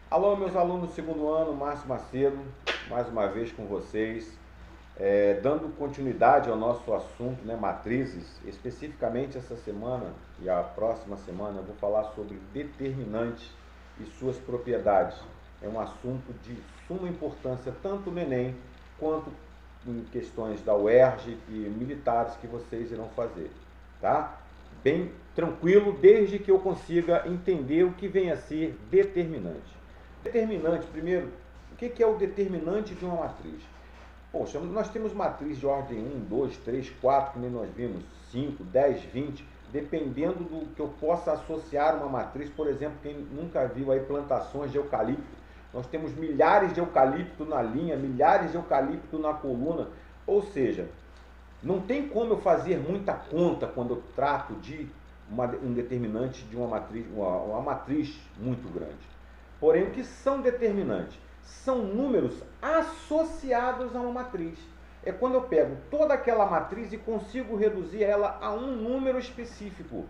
Alô, meus alunos do segundo ano, Márcio Macedo, mais uma vez com vocês, dando continuidade ao nosso assunto, né, matrizes. Especificamente essa semana e a próxima semana eu vou falar sobre determinantes e suas propriedades. É um assunto de suma importância tanto no Enem quanto em questões da UERJ e militares que vocês irão fazer, tá? Bem tranquilo, desde que eu consiga entender o que vem a ser determinante. Determinante, primeiro, o que é o determinante de uma matriz? Poxa, nós temos matriz de ordem 1, 2, 3, 4, como nós vimos, 5, 10, 20, dependendo do que eu possa associar uma matriz. Por exemplo, quem nunca viu aí plantações de eucalipto, nós temos milhares de eucalipto na linha, milhares de eucalipto na coluna, ou seja, não tem como eu fazer muita conta quando eu trato de um determinante de uma matriz muito grande. Porém, o que são determinantes? São números associados a uma matriz. É quando eu pego toda aquela matriz e consigo reduzir ela a um número específico.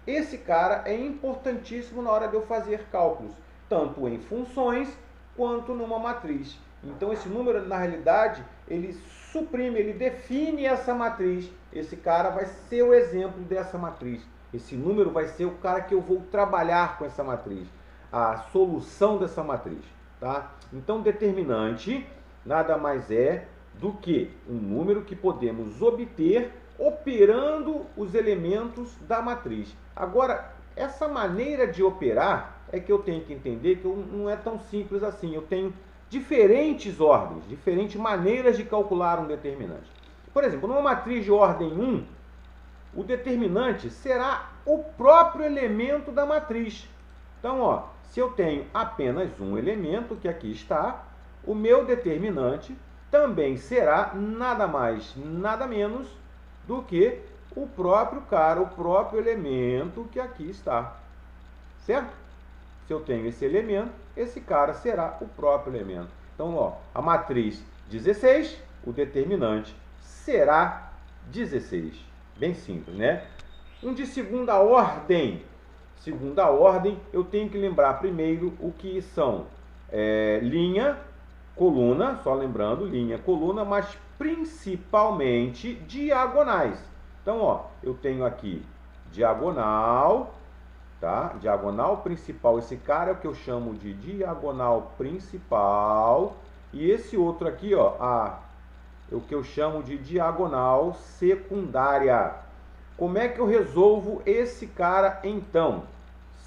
Esse cara é importantíssimo na hora de eu fazer cálculos, tanto em funções quanto numa matriz. Então esse número, na realidade, ele suprime, ele define essa matriz. Esse cara vai ser o exemplo dessa matriz. Esse número vai ser o cara que eu vou trabalhar com essa matriz, a solução dessa matriz, tá? Então determinante nada mais é do que um número que podemos obter operando os elementos da matriz. Agora, essa maneira de operar é que eu tenho que entender que não é tão simples assim. Eu tenho diferentes ordens, diferentes maneiras de calcular um determinante. Por exemplo, numa matriz de ordem 1, o determinante será o próprio elemento da matriz. Então, ó, se eu tenho apenas um elemento, que aqui está, o meu determinante também será nada mais, nada menos do que o próprio cara, o próprio elemento que aqui está. Certo? Se eu tenho esse elemento, esse cara será o próprio elemento. Então, ó, a matriz 16, o determinante será 16. Bem simples, né? Um de segunda ordem. Segunda ordem, eu tenho que lembrar primeiro o que são linha, coluna, só lembrando, linha, coluna, mas principalmente diagonais. Então, ó, eu tenho aqui diagonal, tá? Diagonal principal, esse cara é o que eu chamo de diagonal principal, e esse outro aqui, ó, é o que eu chamo de diagonal secundária. Como é que eu resolvo esse cara então?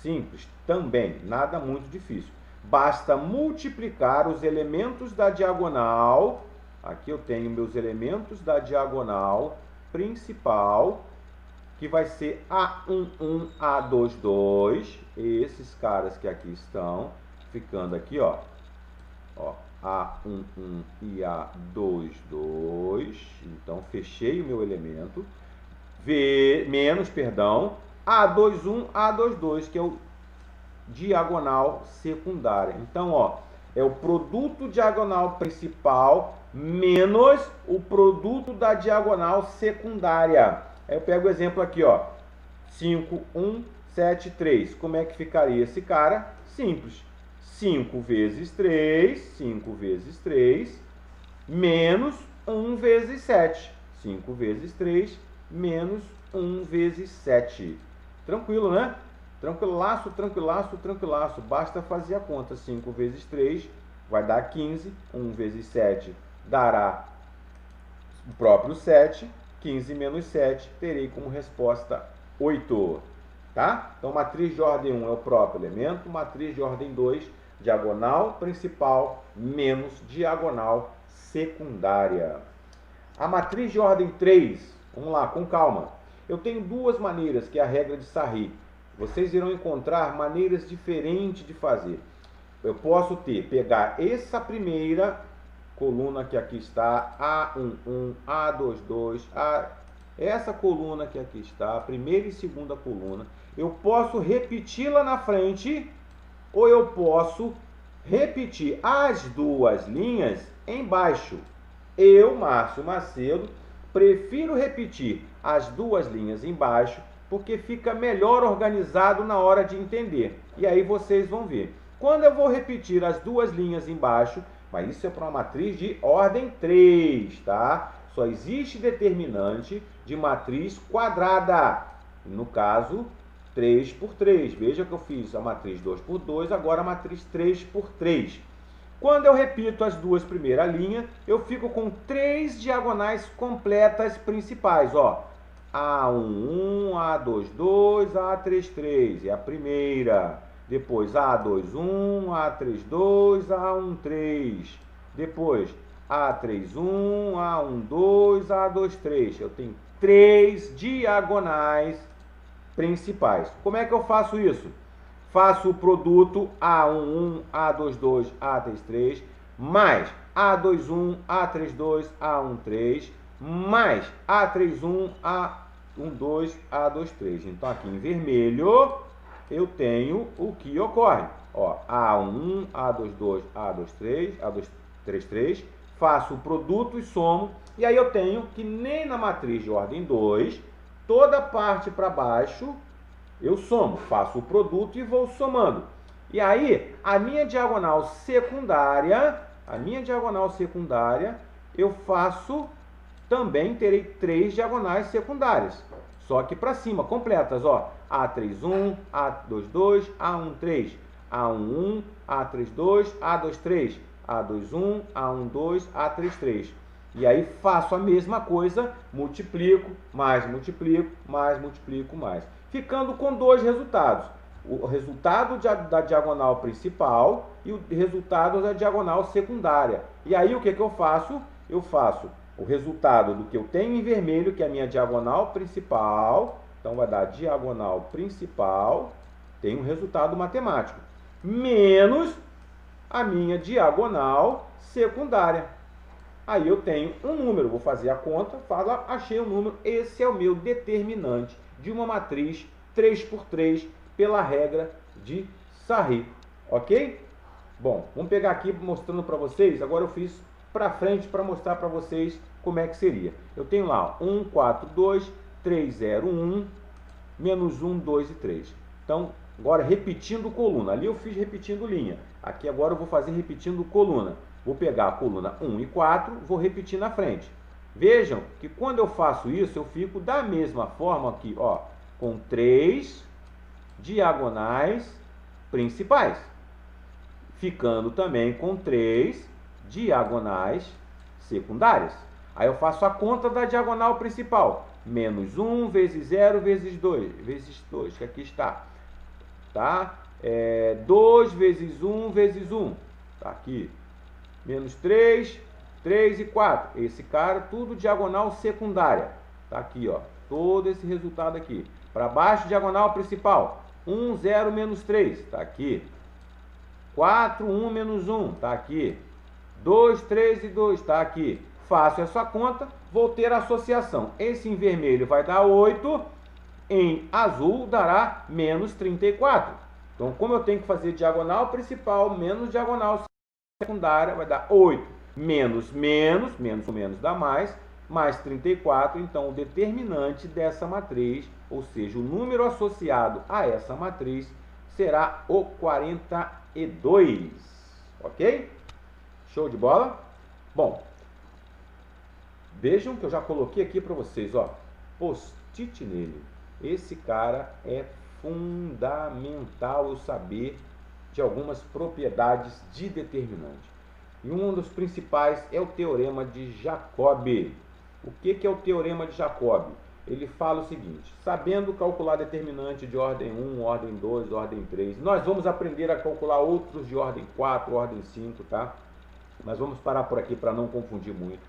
Simples, também, nada muito difícil. Basta multiplicar os elementos da diagonal. Aqui eu tenho meus elementos da diagonal principal, que vai ser A11, A22. Esses caras que aqui estão, ficando aqui, ó, A11 e A22. Então, fechei o meu elemento. A21, A22, que é o diagonal secundária. Então, ó, é o produto diagonal principal menos o produto da diagonal secundária. Aí eu pego o exemplo aqui, ó, 5, 1, 7, 3. Como é que ficaria esse cara? Simples. 5 vezes 3, 5 vezes 3, menos 1 vezes 7. 5 vezes 3, menos 1 vezes 7. Tranquilo, né? Tranquilaço, tranquilaço, tranquilaço. Basta fazer a conta. 5 vezes 3 vai dar 15. 1 vezes 7 dará o próprio 7. 15 menos 7 terei como resposta 8. Tá? Então, matriz de ordem 1 é o próprio elemento. Matriz de ordem 2, diagonal principal menos diagonal secundária. A matriz de ordem 3, vamos lá, com calma. Eu tenho duas maneiras, que é a regra de Sarri. Vocês irão encontrar maneiras diferentes de fazer. Eu posso pegar essa primeira coluna que aqui está, A11, A22, essa coluna que aqui está, a primeira e segunda coluna. Eu posso repeti-la na frente, ou eu posso repetir as duas linhas embaixo. Eu, Márcio Macedo, prefiro repetir as duas linhas embaixo, porque fica melhor organizado na hora de entender. E aí vocês vão ver. Quando eu vou repetir as duas linhas embaixo, mas isso é para uma matriz de ordem 3, tá? Só existe determinante de matriz quadrada. No caso, 3 por 3. Veja que eu fiz a matriz 2 por 2, agora a matriz 3 por 3. Quando eu repito as duas primeiras linhas, eu fico com 3 diagonais completas principais, ó. A11, A22, A33 é a primeira. Depois A21, A32, A13. Depois A31, A12, A23. Eu tenho 3 diagonais principais. Como é que eu faço isso? Faço o produto A11, A22, A33, mais A21, A32, A13, mais A31, A12, A23. Então aqui em vermelho eu tenho o que ocorre. Ó, A11, A22, A23, A33, faço o produto e somo. E aí eu tenho que nem na matriz de ordem 2, toda parte para baixo eu somo, faço o produto e vou somando. E aí, a minha diagonal secundária, eu faço, também terei 3 diagonais secundárias. Só que para cima, completas, ó. A31, A22, A13, A11, A32, A23, A21, A12, A33. E aí faço a mesma coisa, multiplico, mais multiplico, mais multiplico, mais. Ficando com dois resultados. O resultado da diagonal principal e o resultado da diagonal secundária. E aí o que eu faço? Eu faço o resultado do que eu tenho em vermelho, que é a minha diagonal principal. Então vai dar diagonal principal, tem um resultado matemático, menos a minha diagonal secundária. Aí eu tenho um número, vou fazer a conta, achei um número, esse é o meu determinante de uma matriz 3 por 3 pela regra de Sarri, ok? Bom, vamos pegar aqui mostrando para vocês, agora eu fiz para frente para mostrar para vocês como é que seria. Eu tenho lá 1, 4, 2, 3, 0, 1, menos 1, 2 e 3. Então, agora repetindo coluna, ali eu fiz repetindo linha, aqui agora eu vou fazer repetindo coluna. Vou pegar a coluna 1 e 4, vou repetir na frente. Vejam que quando eu faço isso, eu fico da mesma forma aqui, ó, com 3 diagonais principais. Ficando também com 3 diagonais secundárias. Aí eu faço a conta da diagonal principal. Menos 1 vezes 0 vezes 2, que aqui está. Tá? 2 vezes 1 vezes 1. Tá aqui. Menos 3, 3 e 4. Esse cara, tudo diagonal secundária. Tá aqui, ó. Todo esse resultado aqui. Para baixo, diagonal principal. 1, 0, menos 3. Tá aqui. 4, 1, menos 1. Tá aqui. 2, 3 e 2. Tá aqui. Faço essa conta. Vou ter associação. Esse em vermelho vai dar 8. Em azul dará menos 34. Então, como eu tenho que fazer diagonal principal menos diagonal secundária, vai dar 8. Menos dá mais 34. Então, o determinante dessa matriz, ou seja, o número associado a essa matriz, será o 42. Ok? Show de bola? Bom, vejam que eu já coloquei aqui para vocês, ó, post-it nele. Esse cara é fundamental eu saber de algumas propriedades de determinante. E um dos principais é o teorema de Jacob. O que é o teorema de Jacob? Ele fala o seguinte: sabendo calcular determinante de ordem 1, ordem 2, ordem 3, nós vamos aprender a calcular outros de ordem 4, ordem 5, tá? Mas vamos parar por aqui para não confundir muito.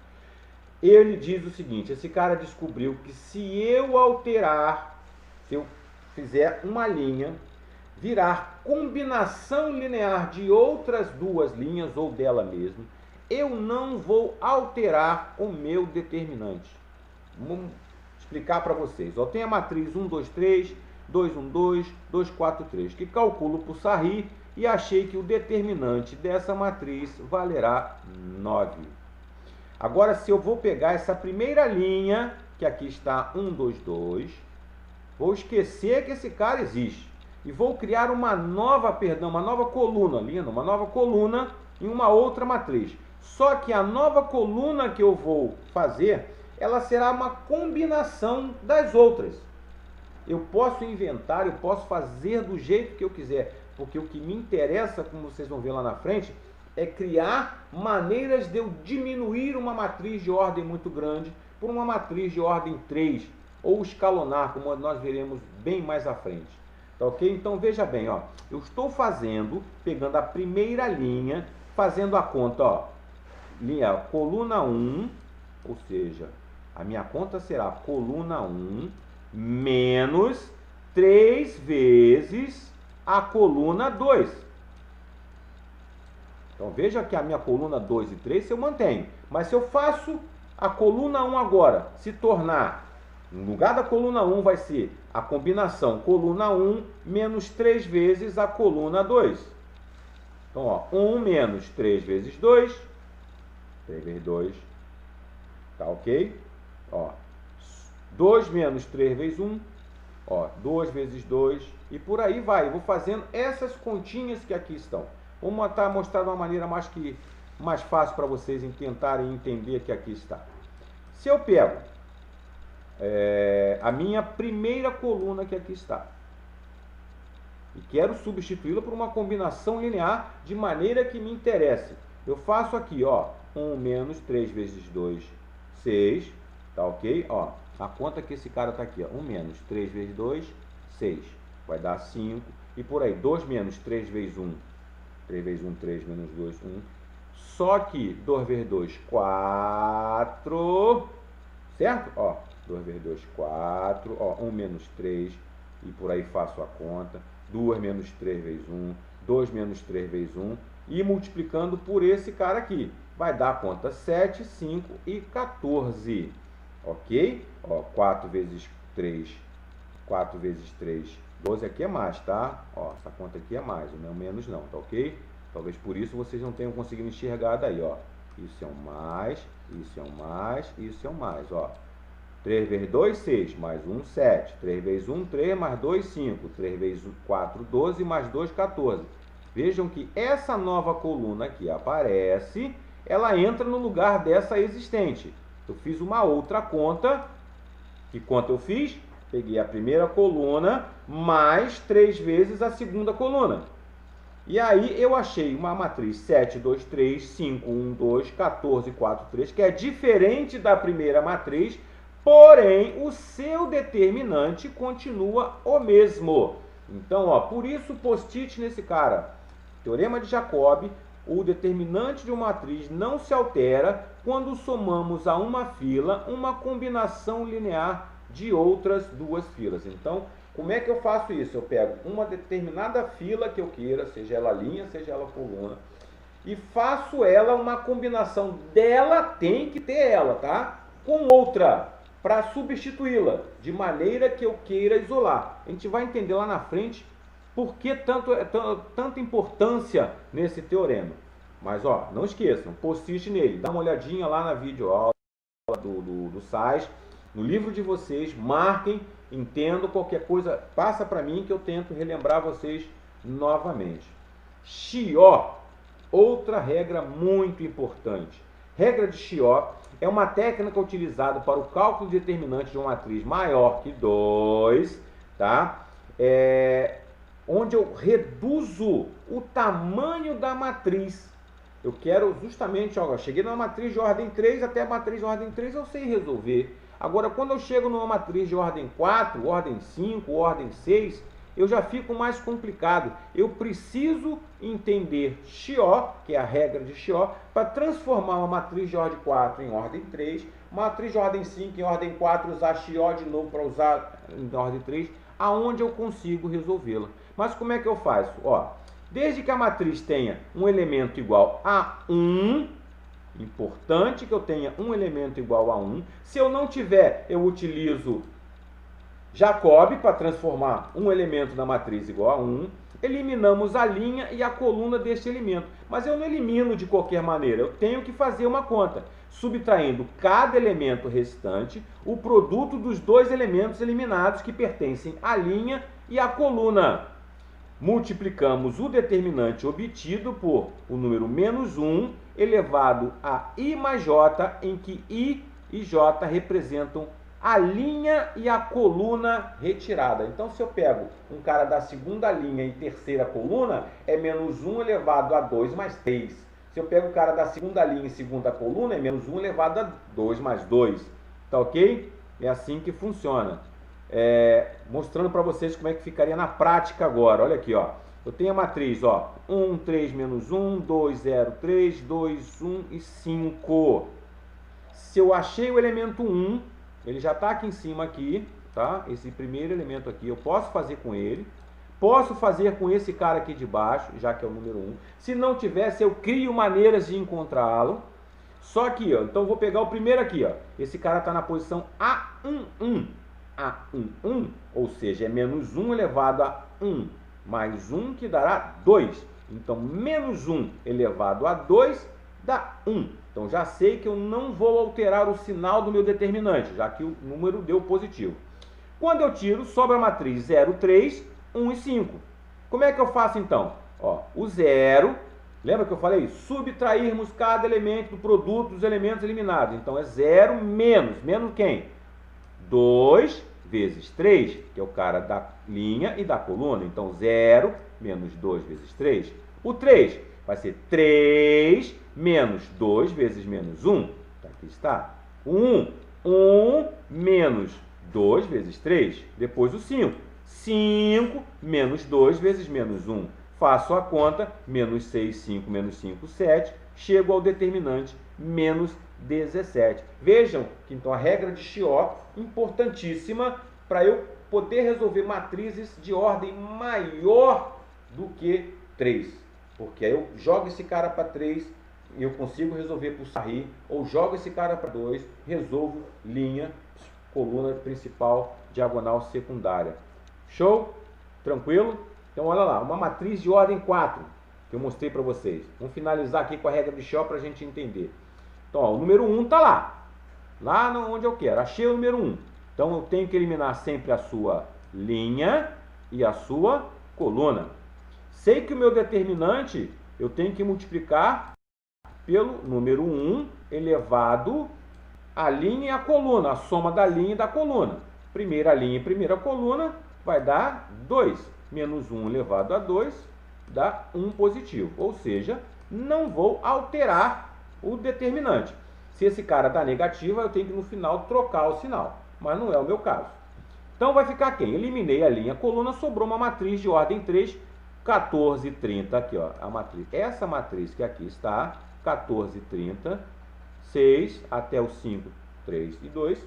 Ele diz o seguinte: esse cara descobriu que se eu alterar, se eu fizer uma linha virar combinação linear de outras duas linhas ou dela mesma, eu não vou alterar o meu determinante. Vamos explicar para vocês. Eu tenho a matriz 1, 2, 3, 2, 1, 2, 2, 4, 3, que calculo por Sarri e achei que o determinante dessa matriz valerá 9. Agora, se eu vou pegar essa primeira linha, que aqui está 1, 2, 2, vou esquecer que esse cara existe. e vou criar uma nova coluna, lindo, uma nova coluna em uma outra matriz. Só que a nova coluna que eu vou fazer, ela será uma combinação das outras. Eu posso inventar, eu posso fazer do jeito que eu quiser, porque o que me interessa, como vocês vão ver lá na frente, é criar maneiras de eu diminuir uma matriz de ordem muito grande por uma matriz de ordem 3, ou escalonar, como nós veremos bem mais à frente. Tá ok? Então veja bem, ó, eu estou pegando a primeira linha, fazendo a conta, ó, coluna 1, ou seja, a minha conta será coluna 1 menos 3 vezes a coluna 2. Então veja que a minha coluna 2 e 3 eu mantenho. Mas se eu faço a coluna 1 agora se tornar, no lugar da coluna 1 vai ser a combinação coluna 1 menos 3 vezes a coluna 2. Então, ó, 1 menos 3 vezes 2, 3 vezes 2, tá ok? Ó, 2 menos 3 vezes 1, ó, 2 vezes 2, e por aí vai. Eu vou fazendo essas continhas que aqui estão. Vou mostrar de uma maneira mais fácil para vocês tentarem entender que aqui está. Se eu pego a minha primeira coluna que aqui está e quero substituí-la por uma combinação linear de maneira que me interesse, eu faço aqui, ó, 1 menos 3 vezes 2, 6, tá ok? Ó, a conta que esse cara tá aqui, ó, 1 menos 3 vezes 2, 6, vai dar 5, e por aí, 2 menos 3 vezes 1, 3 vezes 1, 3, menos 2, 1, só que 2 vezes 2, 4, certo? Ó, 2 vezes 2, 4, ó, 1 menos 3, e por aí faço a conta, 2 menos 3 vezes 1, 2 menos 3 vezes 1, e multiplicando por esse cara aqui, vai dar a conta 7, 5 e 14, ok? Ó, 4 vezes 3, 4 vezes 3, 12 aqui é mais, tá? Ó, essa conta aqui é mais, não é menos não, tá ok? Talvez por isso vocês não tenham conseguido enxergar daí, ó. Isso é um mais, isso é um mais, isso é um mais, ó. 3 vezes 2, 6, mais 1, 7. 3 vezes 1, 3, mais 2, 5. 3 vezes 4, 12, mais 2, 14. Vejam que essa nova coluna que aparece, ela entra no lugar dessa existente. Eu fiz uma outra conta. Que conta eu fiz? Peguei a primeira coluna mais 3 vezes a segunda coluna. E aí eu achei uma matriz 7, 2, 3, 5, 1, 2, 14, 4, 3, que é diferente da primeira matriz, porém o seu determinante continua o mesmo. Então, ó, por isso post-it nesse cara. Teorema de Jacobi, o determinante de uma matriz não se altera quando somamos a uma fila uma combinação linear de outras duas filas. Então, como é que eu faço isso? Eu pego uma determinada fila que eu queira, seja ela linha, seja ela coluna, e faço ela uma combinação dela, tem que ter ela, tá? Com outra, para substituí-la, de maneira que eu queira isolar. A gente vai entender lá na frente por que tanta importância nesse teorema. Mas, ó, não esqueçam, post-it nele, dá uma olhadinha lá na videoaula do SAIS, no livro de vocês, marquem, entendo, qualquer coisa, passa para mim que eu tento relembrar vocês novamente. Chió, outra regra muito importante. Regra de Chió é uma técnica utilizada para o cálculo de determinante de uma matriz maior que 2, tá? Onde eu reduzo o tamanho da matriz. Eu quero justamente, ó, eu cheguei numa matriz de ordem 3, até a matriz de ordem 3 eu sei resolver. Agora, quando eu chego numa matriz de ordem 4, ordem 5, ordem 6, eu já fico mais complicado. Eu preciso entender Chió, que é a regra de Chió, para transformar uma matriz de ordem 4 em ordem 3, matriz de ordem 5 em ordem 4, usar Chió de novo para usar em ordem 3, aonde eu consigo resolvê-la. Mas como é que eu faço? Ó, desde que a matriz tenha um elemento igual a 1, importante que eu tenha um elemento igual a 1. Se eu não tiver, eu utilizo Jacobi para transformar um elemento da matriz igual a 1. Eliminamos a linha e a coluna deste elemento. Mas eu não elimino de qualquer maneira. Eu tenho que fazer uma conta, subtraindo cada elemento restante, o produto dos dois elementos eliminados que pertencem à linha e à coluna. multiplicamos o determinante obtido por o número menos 1 elevado a I mais J, em que I e J representam a linha e a coluna retirada. Então, se eu pego um cara da segunda linha e terceira coluna, é menos 1 elevado a 2 mais 3. Se eu pego o cara da segunda linha e segunda coluna, é menos 1 elevado a 2 mais 2. Tá ok? É assim que funciona. Mostrando para vocês como é que ficaria na prática agora. Olha aqui, ó. Eu tenho a matriz, ó, 1, 3, menos 1, 2, 0, 3, 2, 1 e 5. Se eu achei o elemento 1, ele já está aqui em cima, aqui, tá? Esse primeiro elemento aqui, eu posso fazer com ele. Posso fazer com esse cara aqui de baixo, já que é o número 1. Se não tivesse, eu crio maneiras de encontrá-lo. Só que, ó, então eu vou pegar o primeiro aqui, ó. Esse cara está na posição A11. A11, ou seja, é menos 1 elevado a 1 mais 1, que dará 2. Então, menos 1 elevado a 2 dá 1. Então, já sei que eu não vou alterar o sinal do meu determinante, já que o número deu positivo. Quando eu tiro, sobra a matriz 0, 3, 1 e 5. Como é que eu faço, então? Ó, o 0, lembra que eu falei? Subtrairmos cada elemento do produto dos elementos eliminados. Então, é 0 menos. Menos quem? 2 vezes 3, que é o cara da linha e da coluna. Então, 0 menos 2 vezes 3. O 3 vai ser 3 menos 2 vezes menos 1. Aqui está. 1 menos 2 vezes 3. Depois o 5. 5 menos 2 vezes menos 1. Faço a conta. Menos 6, 5, menos 5, 7. Chego ao determinante menos 17. Vejam que então a regra de Chió, importantíssima para eu poder resolver matrizes de ordem maior do que 3. Porque aí eu jogo esse cara para 3 e eu consigo resolver por Sarri, ou jogo esse cara para 2, resolvo linha, coluna principal, diagonal secundária. Show? Tranquilo? Então olha lá, uma matriz de ordem 4 que eu mostrei para vocês. Vamos finalizar aqui com a regra de Chió para a gente entender. Então, ó, o número 1 está lá onde eu quero, achei o número 1. Então, eu tenho que eliminar sempre a sua linha e a sua coluna. Sei que o meu determinante, eu tenho que multiplicar pelo número 1 elevado à linha e à coluna, a soma da linha e da coluna. Primeira linha e primeira coluna vai dar 2. Menos 1 elevado a 2 dá 1 positivo. Ou seja, não vou alterar o determinante. Se esse cara dá negativa, eu tenho que no final trocar o sinal. Mas não é o meu caso. Então vai ficar quem? Eliminei a linha, a coluna, sobrou uma matriz de ordem 3, 14, 30, aqui ó, a matriz. Essa matriz que aqui está, 14, 30, 6 até o 5, 3 e 2.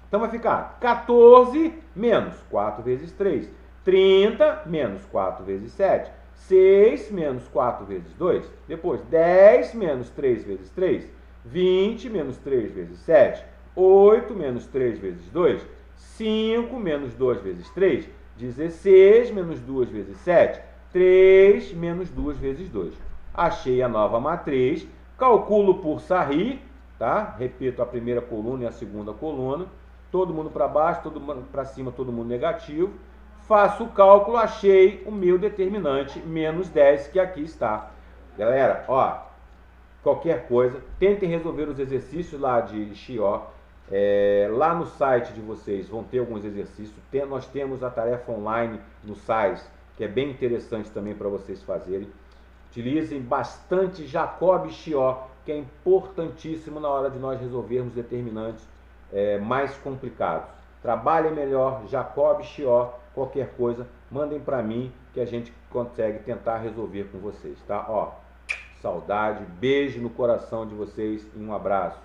Então vai ficar 14 menos 4 vezes 3, 30 menos 4 vezes 7, 6 menos 4 vezes 2, depois 10 menos 3 vezes 3, 20 menos 3 vezes 7, 8 menos 3 vezes 2, 5 menos 2 vezes 3, 16 menos 2 vezes 7, 3 menos 2 vezes 2. Achei a nova matriz, calculo por Sarri, tá? Repito a primeira coluna e a segunda coluna, todo mundo para baixo, todo mundo para cima, todo mundo negativo. Faço o cálculo, achei o meu determinante, menos 10, que aqui está. Galera, ó, qualquer coisa, tentem resolver os exercícios lá de Chió. Lá no site de vocês vão ter alguns exercícios. Nós temos a tarefa online no site, que é bem interessante também para vocês fazerem. Utilizem bastante Jacob e Chió, que é importantíssimo na hora de nós resolvermos determinantes mais complicados. Trabalhem melhor, Jacob e Chió. Qualquer coisa, mandem para mim que a gente consegue tentar resolver com vocês, tá? Ó, saudade, beijo no coração de vocês e um abraço.